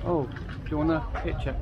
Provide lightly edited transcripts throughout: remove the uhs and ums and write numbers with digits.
Oh, do you want a picture?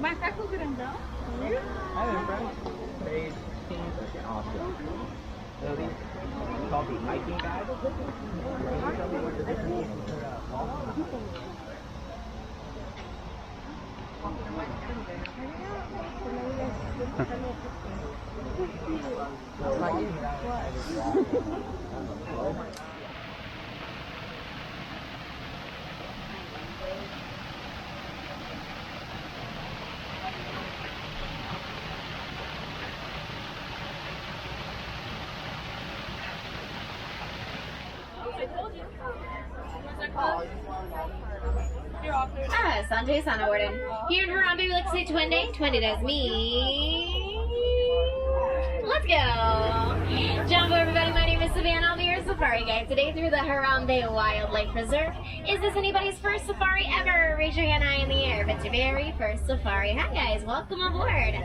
Macaco grandão? They seem awesome. So these called the hiking guides. Sanjay Sana Warden. Here in Harambe, we like to say Twende. Twende does me. Let's go. Jumbo, everybody. My name is Savannah. I'll be your safari guide today through the Harambe Wildlife Reserve. Is this anybody's first safari ever? Raise your hand high in the air if it's your very first safari. Hi, guys. Welcome aboard.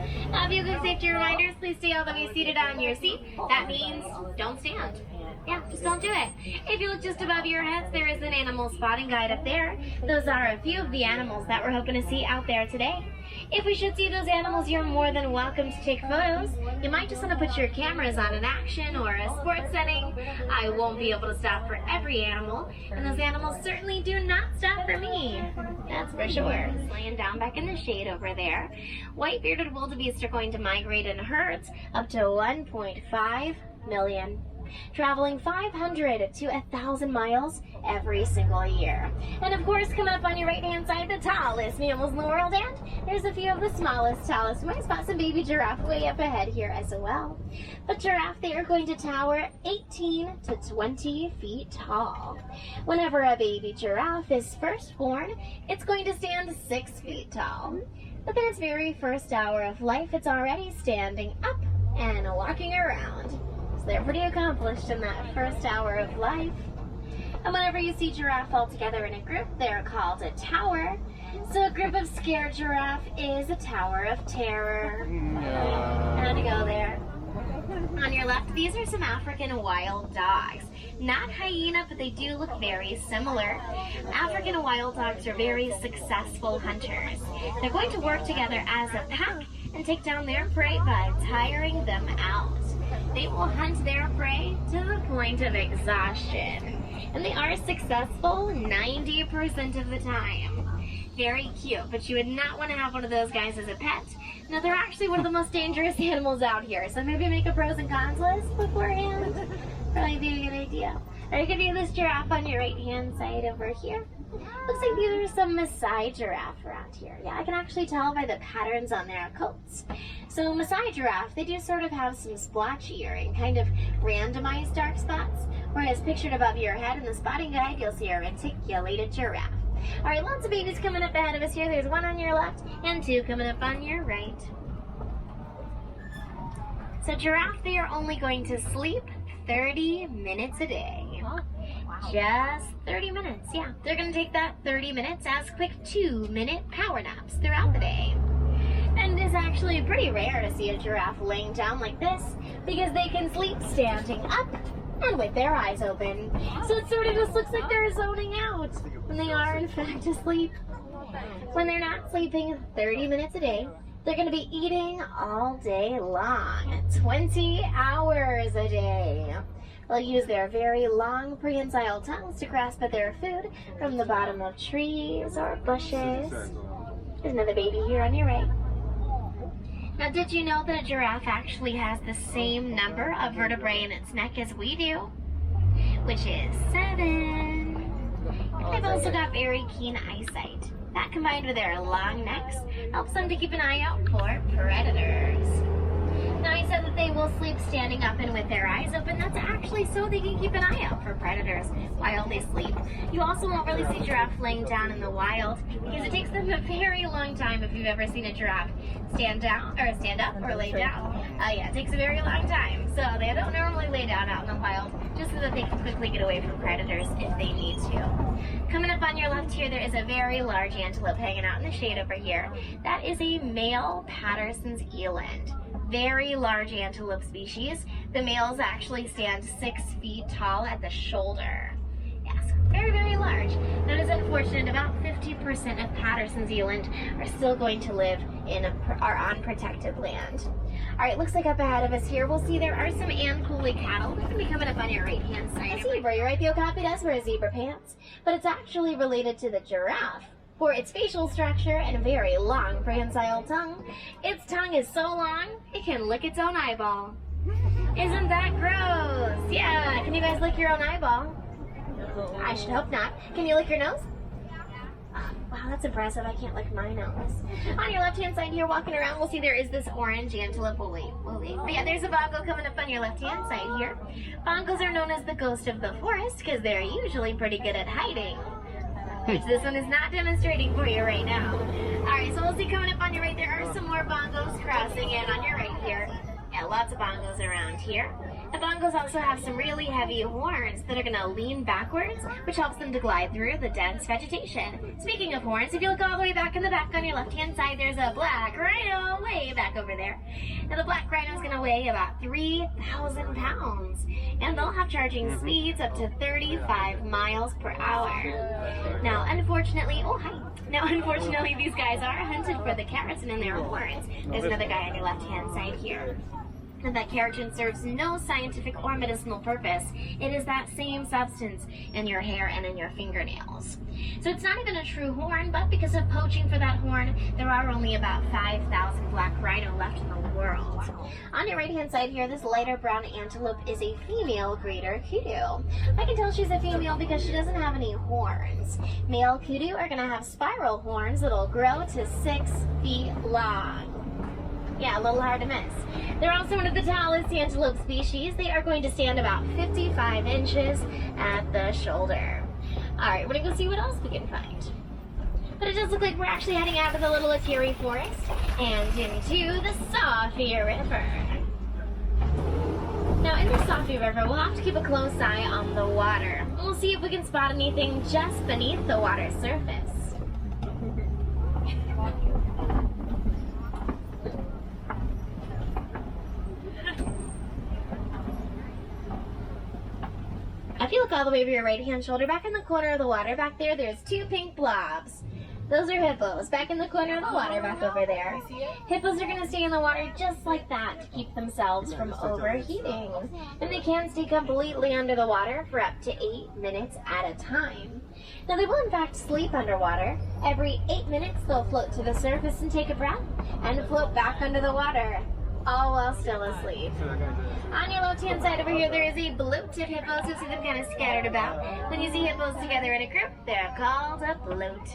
Vehicle safety reminders. Please stay all the way seated on your seat. That means don't stand. Yeah, just don't do it. If you look just above your heads, there is an animal spotting guide up there. Those are a few of the animals that we're hoping to see out there today. If we should see those animals, you're more than welcome to take photos. You might just want to put your cameras on an action or a sports setting. I won't be able to stop for every animal, and those animals certainly do not stop for me. That's for sure. Just laying down back in the shade over there. White-bearded wildebeest are going to migrate in herds up to 1.5 million. Traveling 500 to 1,000 miles every single year. And of course, coming up on your right-hand side, the tallest mammals in the world, and there's a few of the smallest, tallest. You might spot some baby giraffe way up ahead here as well. But giraffe, they are going to tower 18 to 20 feet tall. Whenever a baby giraffe is first born, it's going to stand 6 feet tall. But in its very first hour of life, it's already standing up and walking around. They're pretty accomplished in that first hour of life. And whenever you see giraffe all together in a group, they're called a tower. So a group of scared giraffe is a tower of terror. Had to go there. On your left, these are some African wild dogs. Not hyena, but they do look very similar. African wild dogs are very successful hunters. They're going to work together as a pack and take down their prey by tiring them out. They will hunt their prey to the point of exhaustion. And they are successful 90% of the time. Very cute, but you would not want to have one of those guys as a pet. Now, they're actually one of the most dangerous animals out here, so maybe make a pros and cons list beforehand. Probably be a good idea. Or you could do this giraffe on your right-hand side over here. Looks like these are some Maasai giraffe around here. Yeah, I can actually tell by the patterns on their coats. So Maasai giraffe, they do sort of have some splotchy or kind of randomized dark spots, whereas pictured above your head in the spotting guide, you'll see a reticulated giraffe. All right, lots of babies coming up ahead of us here. There's one on your left and two coming up on your right. So giraffe, they are only going to sleep 30 minutes a day. Just 30 minutes, yeah. They're going to take that 30 minutes as quick 2-minute power naps throughout the day. And it is actually pretty rare to see a giraffe laying down like this because they can sleep standing up and with their eyes open. So it sort of just looks like they're zoning out when they are in fact asleep. When they're not sleeping 30 minutes a day, they're going to be eating all day long, 20 hours a day. They'll use their very long prehensile tongues to grasp at their food from the bottom of trees or bushes. There's another baby here on your right. Now, did you know that a giraffe actually has the same number of vertebrae in its neck as we do? Which is 7. They've also got very keen eyesight. That, combined with their long necks, helps them to keep an eye out for predators. Now, he said that they will sleep standing up and with their eyes open. That's actually so they can keep an eye out for predators while they sleep. You also won't really see giraffe laying down in the wild because it takes them a very long time, if you've ever seen a giraffe stand up or lay down. Yeah, it takes a very long time. So they don't normally lay down out in the wild, just so that they can quickly get away from predators if they need to. Coming up on your left here, there is a very large antelope hanging out in the shade over here. That is a male Patterson's eland. Very large antelope species. The males actually stand 6 feet tall at the shoulder. Yes, Very, very large. That is unfortunate. About 50% of Patterson Zealand are still going to live on protected land. Alright, looks like up ahead of us here, we'll see there are some Ann Cooley cattle. They're going to be coming up on your right-hand side. A zebra, you're right, the Okapi does wear zebra pants, but it's actually related to the giraffe. For its facial structure and a very long prehensile tongue, its tongue is so long, it can lick its own eyeball. Isn't that gross? Yeah, can you guys lick your own eyeball? I should hope not. Can you lick your nose? Wow, that's impressive. I can't lick my nose. On your left-hand side here, walking around, we'll see there is this orange antelope. Wait. But yeah, there's a bongo coming up on your left-hand side here. Bongos are known as the ghost of the forest because they're usually pretty good at hiding, which this one is not demonstrating for you right now. Alright, so we'll see coming up on your right, there are some more bongos crossing in on your right here. Yeah, lots of bongos around here. The bongos also have some really heavy horns that are going to lean backwards, which helps them to glide through the dense vegetation. Speaking of horns, if you look all the way back in the back on your left-hand side, there's a black rhino way back over there. Now, the black rhino is going to weigh about 3,000 pounds, and they'll have charging speeds up to 35 miles per hour. Now, unfortunately, these guys are hunted for the keratin in their horns. There's another guy on your left-hand side here. And that keratin serves no scientific or medicinal purpose. It is that same substance in your hair and in your fingernails. So it's not even a true horn, but because of poaching for that horn, there are only about 5,000 black rhino left in the world. On your right-hand side here, this lighter brown antelope is a female greater kudu. I can tell she's a female because she doesn't have any horns. Male kudu are going to have spiral horns that'll grow to 6 feet long. Yeah, a little hard to miss. They're also one of the tallest antelope species. They are going to stand about 55 inches at the shoulder. Alright, we're going to go see what else we can find. But it does look like we're actually heading out of the Little Atiri Forest and into the Safi River. Now, in the Safi River, we'll have to keep a close eye on the water. We'll see if we can spot anything just beneath the water's surface. If you look all the way over your right-hand shoulder, back in the corner of the water, back there's 2 pink blobs. Those are hippos. Back in the corner of the water, back over there. Hippos are going to stay in the water just like that to keep themselves from overheating. And they can stay completely under the water for up to 8 minutes at a time. Now, they will in fact sleep underwater. Every 8 minutes, they'll float to the surface and take a breath, and float back under the water, all while still asleep. On your left-hand side over here, there is a bloat-tip hippo. So you see them kind of scattered about. When you see hippos together in a group, they're called a bloat.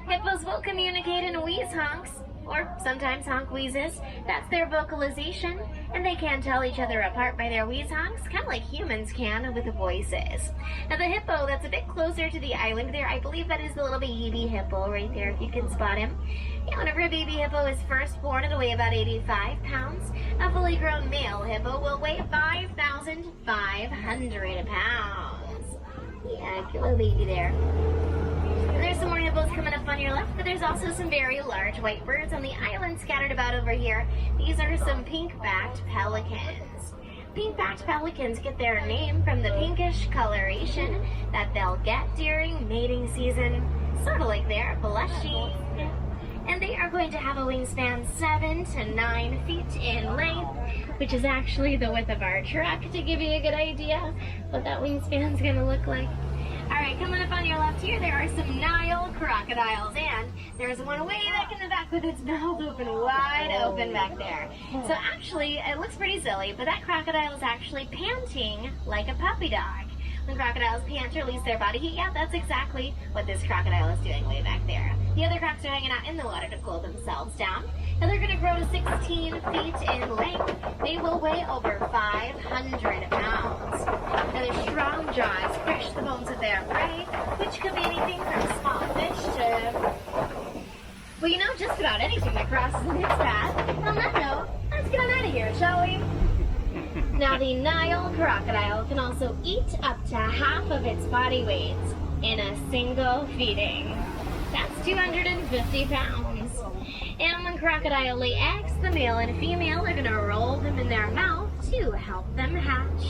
Hippos will communicate in wheeze honks, or sometimes honk wheezes. That's their vocalization, and they can tell each other apart by their wheeze honks, kind of like humans can with the voices. Now the hippo that's a bit closer to the island there, I believe that is the little baby hippo right there, if you can spot him. Yeah, whenever a baby hippo is first born, it'll weigh about 85 pounds. A fully grown male hippo will weigh 5,500 pounds. Yeah, good little baby there. There's some more hippos coming up on your left, but there's also some very large white birds on the island scattered about over here. These are some pink-backed pelicans. Pink-backed pelicans get their name from the pinkish coloration that they'll get during mating season, sort of like they're blushing. And they are going to have a wingspan 7 to 9 feet in length, which is actually the width of our truck, to give you a good idea what that wingspan's going to look like. Alright, coming up on your left here, there are some Nile crocodiles, and there's one way back in the back with its mouth open, wide open back there. So actually, it looks pretty silly, but that crocodile is actually panting like a puppy dog. When crocodiles pant to release their body heat, yeah, that's exactly what this crocodile is doing way back there. The other crocs are hanging out in the water to cool themselves down, and they're going to grow to 16 feet in length. They will weigh over 500 pounds. Now their strong jaws crush the bones of their prey, which could be anything from small fish to, well, you know, just about anything that crosses in its path. On that note, let's get on out of here, shall we? Now, the Nile crocodile can also eat up to half of its body weight in a single feeding. That's 250 pounds. And when crocodile lay eggs, the male and female are going to roll them in their mouth to help them hatch.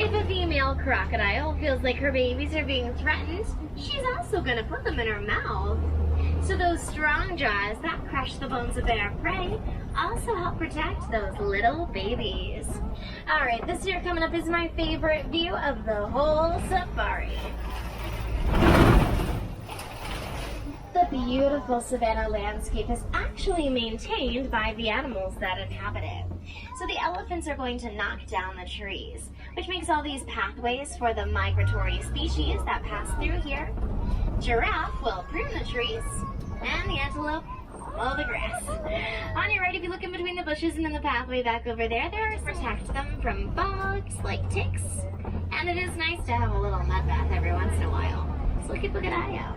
If a female crocodile feels like her babies are being threatened, she's also going to put them in her mouth. So those strong jaws that crush the bones of their prey also help protect those little babies. Alright, this here coming up is my favorite view of the whole safari. The beautiful savanna landscape is actually maintained by the animals that inhabit it. So the elephants are going to knock down the trees, which makes all these pathways for the migratory species that pass through here. Giraffe will prune the trees, and the antelope mow the grass. On your right, if you look in between the bushes and then the pathway back over there, there are protect them from bugs like ticks. And it is nice to have a little mud bath every once in a while. So keep a good eye out.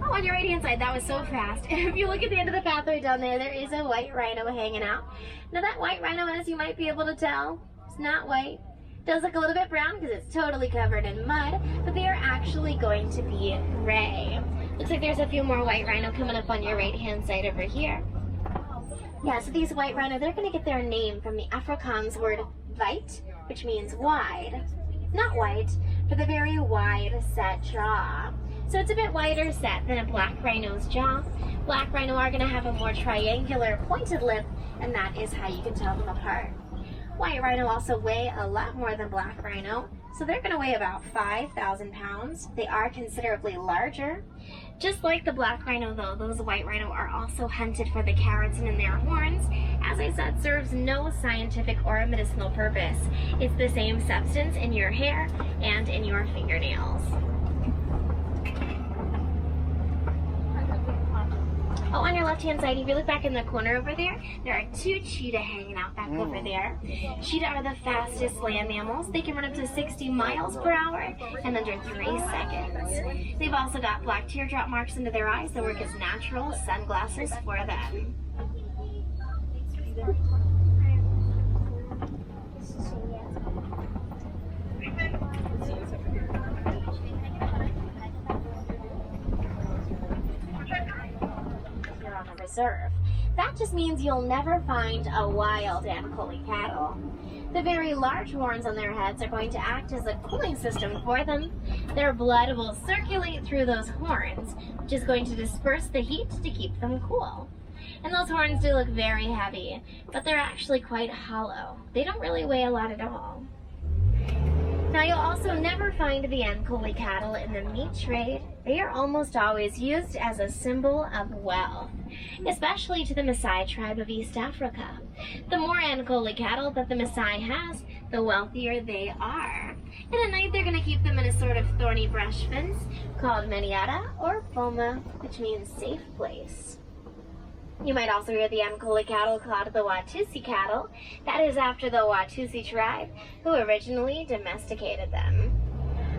Oh, on your right hand side, that was so fast. If you look at the end of the pathway down there, there is a white rhino hanging out. Now that white rhino, as you might be able to tell, it's not white. It does look a little bit brown because it's totally covered in mud, but they are actually going to be gray. Looks like there's a few more white rhino coming up on your right hand side over here. Yeah, so these white rhino, they're going to get their name from the Afrikaans word wijd, which means wide. Not white, but the very wide set jaw. So it's a bit wider set than a black rhino's jaw. Black rhino are going to have a more triangular pointed lip, and that is how you can tell them apart. White rhino also weigh a lot more than black rhino, so they're going to weigh about 5,000 pounds. They are considerably larger. Just like the black rhino though, those white rhino are also hunted for the keratin in their horns. As I said, serves no scientific or medicinal purpose. It's the same substance in your hair and in your fingernails. Oh, on your left-hand side, if you look back in the corner over there, there are two cheetah hanging out back over there. Cheetah are the fastest land mammals. They can run up to 60 miles per hour in under 3 seconds. They've also got black teardrop marks under their eyes that work as natural sunglasses for them. Reserve. That just means you'll never find a wild Ankole cattle. The very large horns on their heads are going to act as a cooling system for them. Their blood will circulate through those horns, which is going to disperse the heat to keep them cool. And those horns do look very heavy, but they're actually quite hollow. They don't really weigh a lot at all. Now you'll also never find the Ankole cattle in the meat trade. They are almost always used as a symbol of wealth, especially to the Maasai tribe of East Africa. The more Ankole cattle that the Maasai has, the wealthier they are. And at night they're going to keep them in a sort of thorny brush fence called Maniata or Poma, which means safe place. You might also hear the Ankole cattle called the Watusi cattle. That is after the Watusi tribe, who originally domesticated them.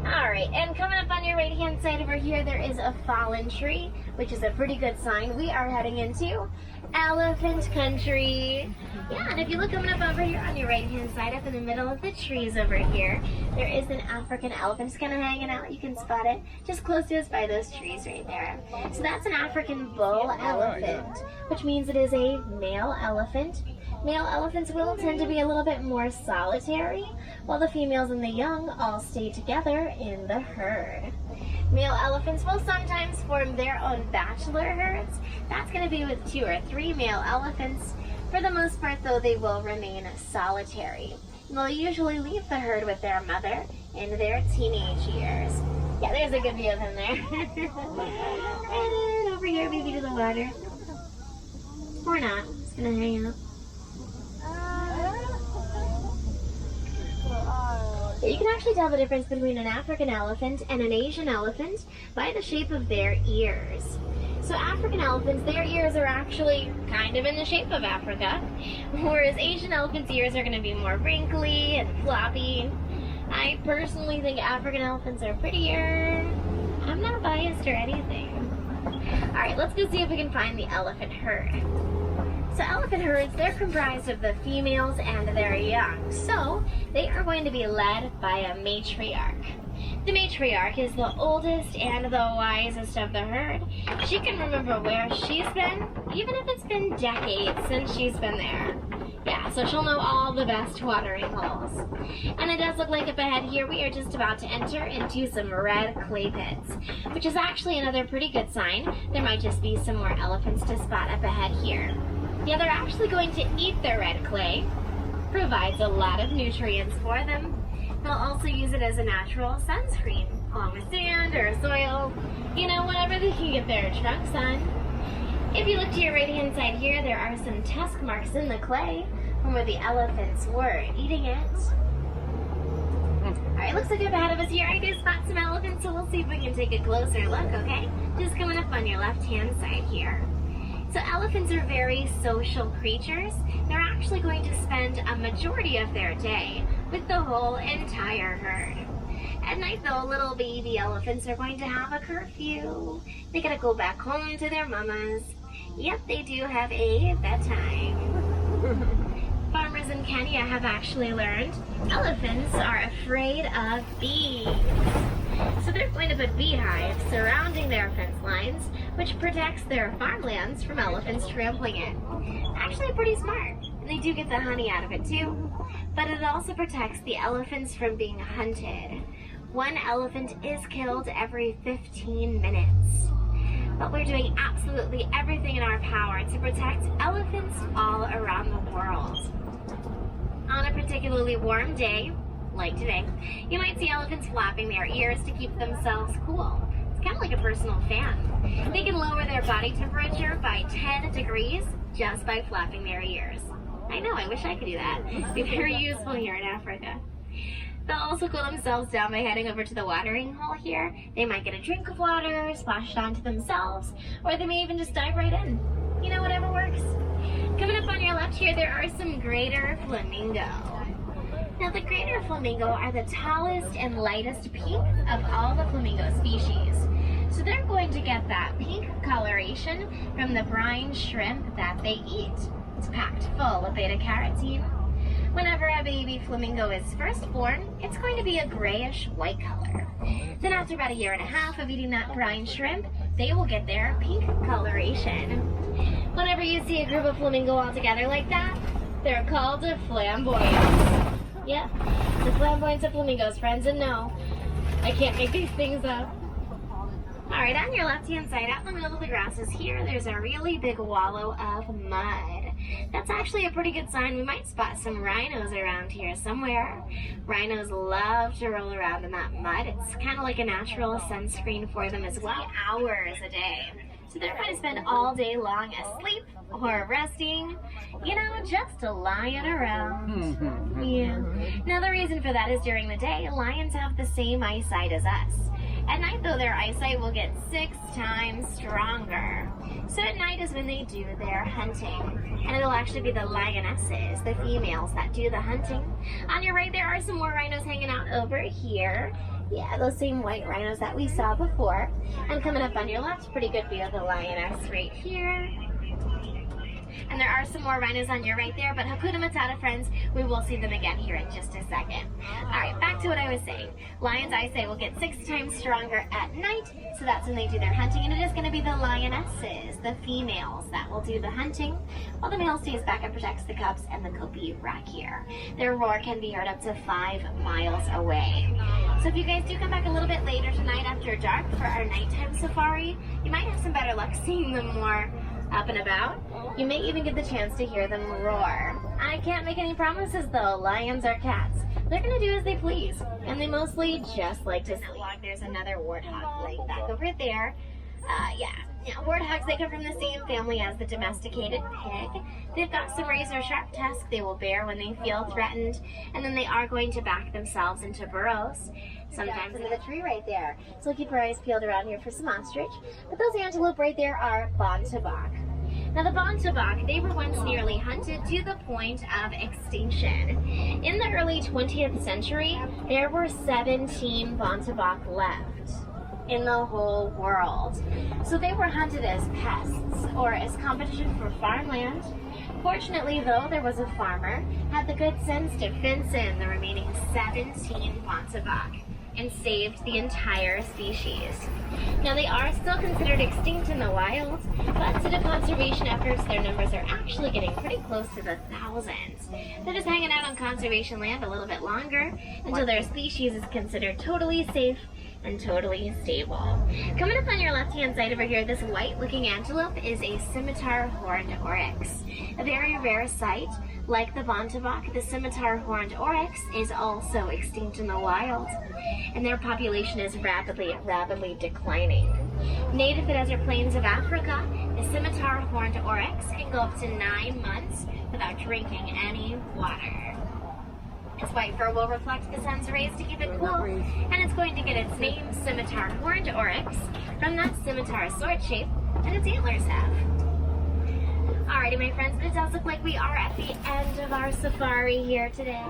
Alright, and coming up on your right-hand side over here, there is a fallen tree, which is a pretty good sign. We are heading into elephant country. Yeah, and if you look coming up over here on your right-hand side, up in the middle of the trees over here, there is an African elephant just kind of hanging out. You can spot it just close to us by those trees right there. So that's an African bull elephant, which means it is a male elephant. Male elephants will tend to be a little bit more solitary, while the females and the young all stay together in the herd. Male elephants will sometimes form their own bachelor herds. That's going to be with 2 or 3 male elephants. For the most part, though, they will remain solitary. They'll usually leave the herd with their mother in their teenage years. Yeah, there's a good view of him there. And then over here, maybe to the water. Or not. Just going to hang out. You can actually tell the difference between an African elephant and an Asian elephant by the shape of their ears. So African elephants, their ears are actually kind of in the shape of Africa, whereas Asian elephants' ears are going to be more wrinkly and floppy. I personally think African elephants are prettier. I'm not biased or anything. Alright, let's go see if we can find the elephant herd. So elephant herds, they're comprised of the females and their young. So they are going to be led by a matriarch. The matriarch is the oldest and the wisest of the herd. She can remember where she's been, even if it's been decades since she's been there. Yeah, so she'll know all the best watering holes. And it does look like up ahead here we are just about to enter into some red clay pits, which is actually another pretty good sign. There might just be some more elephants to spot up ahead here. Yeah, they're actually going to eat the red clay. Provides a lot of nutrients for them. They'll also use it as a natural sunscreen, along with sand or soil, you know, whatever they can get their trunks on. If you look to your right-hand side here, there are some tusk marks in the clay from where the elephants were eating it. Alright, looks like up ahead of us here, I do spot some elephants, so we'll see if we can take a closer look, okay? Just coming up on your left-hand side here. So elephants are very social creatures. They're actually going to spend a majority of their day with the whole entire herd. At night though, little baby elephants are going to have a curfew. They gotta go back home to their mamas. Yep, they do have a bedtime. Farmers in Kenya have actually learned elephants are afraid of bees. So they're going to put beehives surrounding their fence lines, which protects their farmlands from elephants trampling it. Actually pretty smart. And they do get the honey out of it too. But it also protects the elephants from being hunted. One elephant is killed every 15 minutes. But we're doing absolutely everything in our power to protect elephants all around the world. On a particularly warm day, like today, you might see elephants flapping their ears to keep themselves cool. It's kind of like a personal fan. They can lower their body temperature by 10 degrees just by flapping their ears. I know, I wish I could do that. It'd be very useful here in Africa. They'll also cool themselves down by heading over to the watering hole here. They might get a drink of water, splash it onto themselves, or they may even just dive right in. You know, whatever works. Coming up on your left here, there are some greater flamingo. Now, the greater flamingo are the tallest and lightest pink of all the flamingo species. So they're going to get that pink coloration from the brine shrimp that they eat. It's packed full of beta-carotene. Whenever a baby flamingo is first born, it's going to be a grayish-white color. Then after about 1.5 years of eating that brine shrimp, they will get their pink coloration. Whenever you see a group of flamingo all together like that, they're called flamboyants. Yep, the flamboyants of flamingos, friends, and no, I can't make these things up. Alright, on your left-hand side, out in the middle of the grasses here, there's a really big wallow of mud. That's actually a pretty good sign. We might spot some rhinos around here somewhere. Rhinos love to roll around in that mud. It's kind of like a natural sunscreen for them as well. Hours a day. So they're going to spend all day long asleep or resting, you know, just lying around. Yeah. Now the reason for that is during the day, lions have the same eyesight as us. At night, though, their eyesight will get 6 times stronger. So at night is when they do their hunting. And it'll actually be the lionesses, the females, that do the hunting. On your right, there are some more rhinos hanging out over here. Yeah, those same white rhinos that we saw before. And coming up on your left, pretty good view of the lioness right here. And there are some more rhinos on your right there, but Hakuna Matata, friends, we will see them again here in just a second. Alright, back to what I was saying. Lions' eyesight will get 6 times stronger at night, so that's when they do their hunting, and it is going to be the lionesses, the females, that will do the hunting, while the male stays back and protects the cubs and the kopi right here. Their roar can be heard up to 5 miles away. So if you guys do come back a little bit later tonight after dark for our nighttime safari, you might have some better luck seeing them more up and about. You may even get the chance to hear them roar. I can't make any promises though. Lions are cats. They're gonna do as they please, and they mostly just like to sleep. There's another warthog laying back over there. Yeah, warthogs, they come from the same family as the domesticated pig. They've got some razor-sharp tusks they will bear when they feel threatened, and then they are going to back themselves into burrows, sometimes into the tree right there. So keep your eyes peeled around here for some ostrich. But those antelope right there are bontebok. Now the bontebok, they were once nearly hunted to the point of extinction. In the early 20th century, there were 17 bontebok left in the whole world. So they were hunted as pests or as competition for farmland. Fortunately though, there was a farmer had the good sense to fence in the remaining 17 bontebok. and saved the entire species. Now, they are still considered extinct in the wild, but due to conservation efforts, their numbers are actually getting pretty close to the thousands. They're just hanging out on conservation land a little bit longer until their species is considered totally safe and totally stable. Coming up on your left-hand side over here, this white-looking antelope is a scimitar horned oryx. A very rare sight. Like the bontebok, the scimitar horned oryx is also extinct in the wild, and their population is rapidly declining. Native to the desert plains of Africa, the scimitar horned oryx can go up to 9 months without drinking any water. Its white fur will reflect the sun's rays to keep it cool, and it's going to get its name, scimitar horned oryx, from that scimitar sword shape that its antlers have. Alrighty, my friends, but it does look like we are at the end of our safari here today.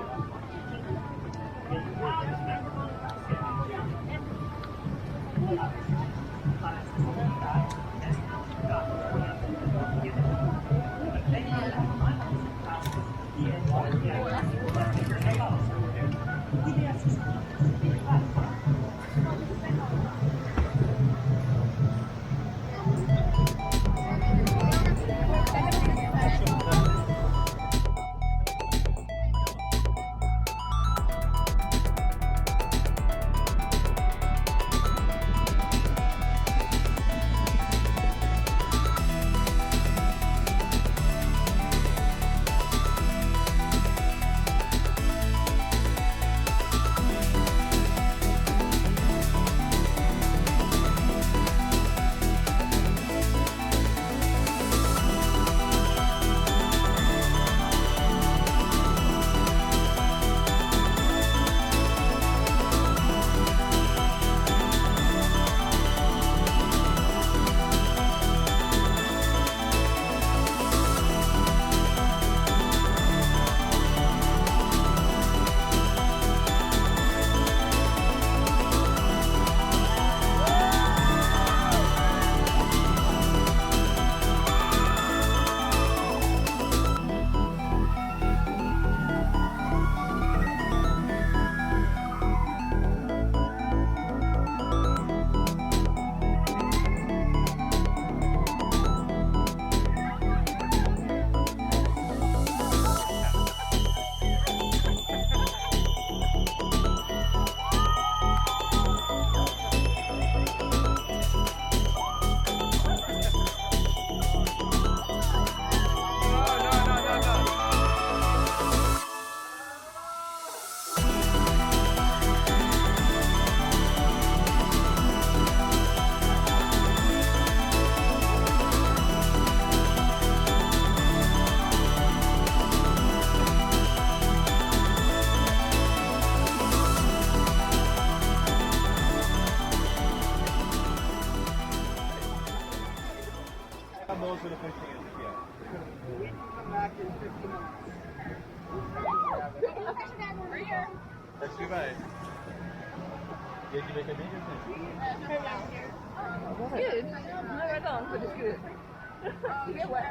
Those are the fish hands, yeah. We can come back in 15 minutes. Let's do that. Did you make a video? Good. No, I don't, but it's good. You get wet.